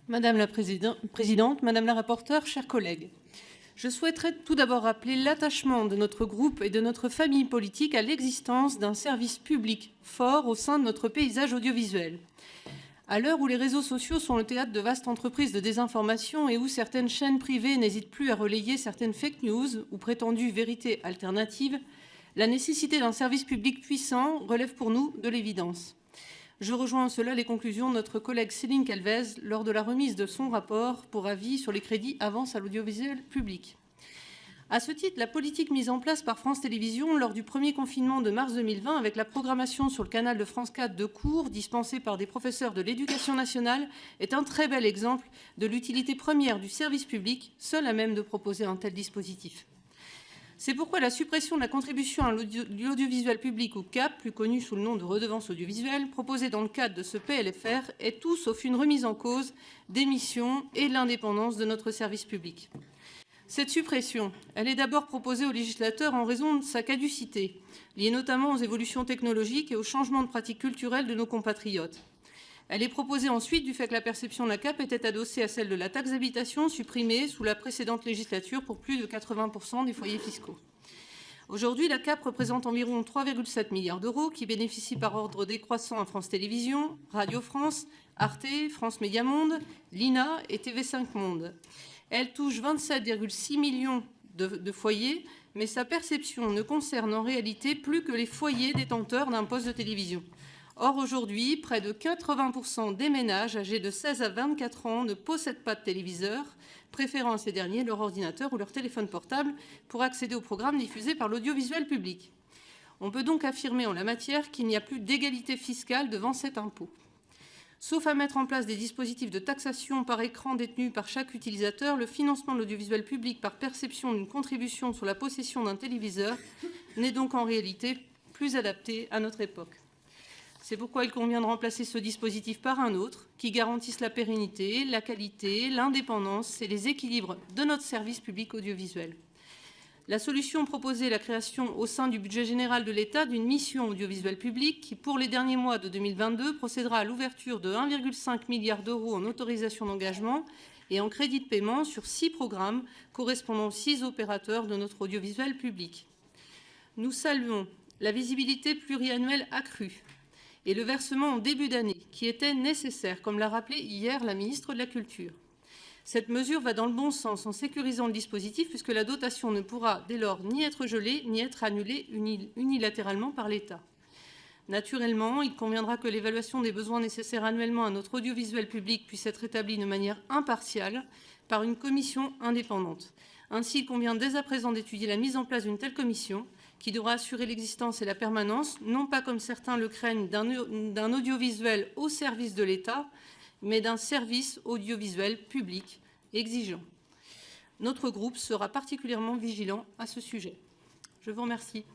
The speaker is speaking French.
Madame la Présidente, Madame la rapporteure, chers collègues, je souhaiterais tout d'abord rappeler l'attachement de notre groupe et de notre famille politique à l'existence d'un service public fort au sein de notre paysage audiovisuel. À l'heure où les réseaux sociaux sont le théâtre de vastes entreprises de désinformation et où certaines chaînes privées n'hésitent plus à relayer certaines fake news ou prétendues vérités alternatives, la nécessité d'un service public puissant relève pour nous de l'évidence. Je rejoins en cela les conclusions de notre collègue Céline Calvez lors de la remise de son rapport pour avis sur les crédits avances à l'audiovisuel public. À ce titre, la politique mise en place par France Télévisions lors du premier confinement de mars 2020 avec la programmation sur le canal de France 4 de cours dispensés par des professeurs de l'éducation nationale est un très bel exemple de l'utilité première du service public, seul à même de proposer un tel dispositif. C'est pourquoi la suppression de la contribution à l'audiovisuel public, ou CAP, plus connue sous le nom de redevance audiovisuelle, proposée dans le cadre de ce PLFR, est tout sauf une remise en cause des missions et de l'indépendance de notre service public. Cette suppression, elle est d'abord proposée au législateur en raison de sa caducité, liée notamment aux évolutions technologiques et aux changements de pratiques culturelles de nos compatriotes. Elle est proposée ensuite du fait que la perception de la CAP était adossée à celle de la taxe d'habitation supprimée sous la précédente législature pour plus de 80% des foyers fiscaux. Aujourd'hui, la CAP représente environ 3,7 milliards d'euros qui bénéficient par ordre décroissant à France Télévisions, Radio France, Arte, France Média Monde, l'INA et TV5 Monde. Elle touche 27,6 millions de foyers, mais sa perception ne concerne en réalité plus que les foyers détenteurs d'un poste de télévision. Or, aujourd'hui, près de 80% des ménages âgés de 16 à 24 ans ne possèdent pas de téléviseur, préférant à ces derniers leur ordinateur ou leur téléphone portable pour accéder aux programmes diffusés par l'audiovisuel public. On peut donc affirmer en la matière qu'il n'y a plus d'égalité fiscale devant cet impôt. Sauf à mettre en place des dispositifs de taxation par écran détenus par chaque utilisateur, le financement de l'audiovisuel public par perception d'une contribution sur la possession d'un téléviseur n'est donc en réalité plus adapté à notre époque. C'est pourquoi il convient de remplacer ce dispositif par un autre qui garantisse la pérennité, la qualité, l'indépendance et les équilibres de notre service public audiovisuel. La solution proposée est la création au sein du budget général de l'État d'une mission audiovisuelle publique qui, pour les derniers mois de 2022, procédera à l'ouverture de 1,5 milliard d'euros en autorisations d'engagement et en crédit de paiement sur 6 programmes correspondant aux 6 opérateurs de notre audiovisuel public. Nous saluons la visibilité pluriannuelle accrue et le versement en début d'année, qui était nécessaire, comme l'a rappelé hier la ministre de la Culture. Cette mesure va dans le bon sens en sécurisant le dispositif, puisque la dotation ne pourra dès lors ni être gelée, ni être annulée unilatéralement par l'État. Naturellement, il conviendra que l'évaluation des besoins nécessaires annuellement à notre audiovisuel public puisse être établie de manière impartiale par une commission indépendante. Ainsi, il convient dès à présent d'étudier la mise en place d'une telle commission, qui devra assurer l'existence et la permanence, non pas comme certains le craignent, d'un audiovisuel au service de l'État, mais d'un service audiovisuel public exigeant. Notre groupe sera particulièrement vigilant à ce sujet. Je vous remercie.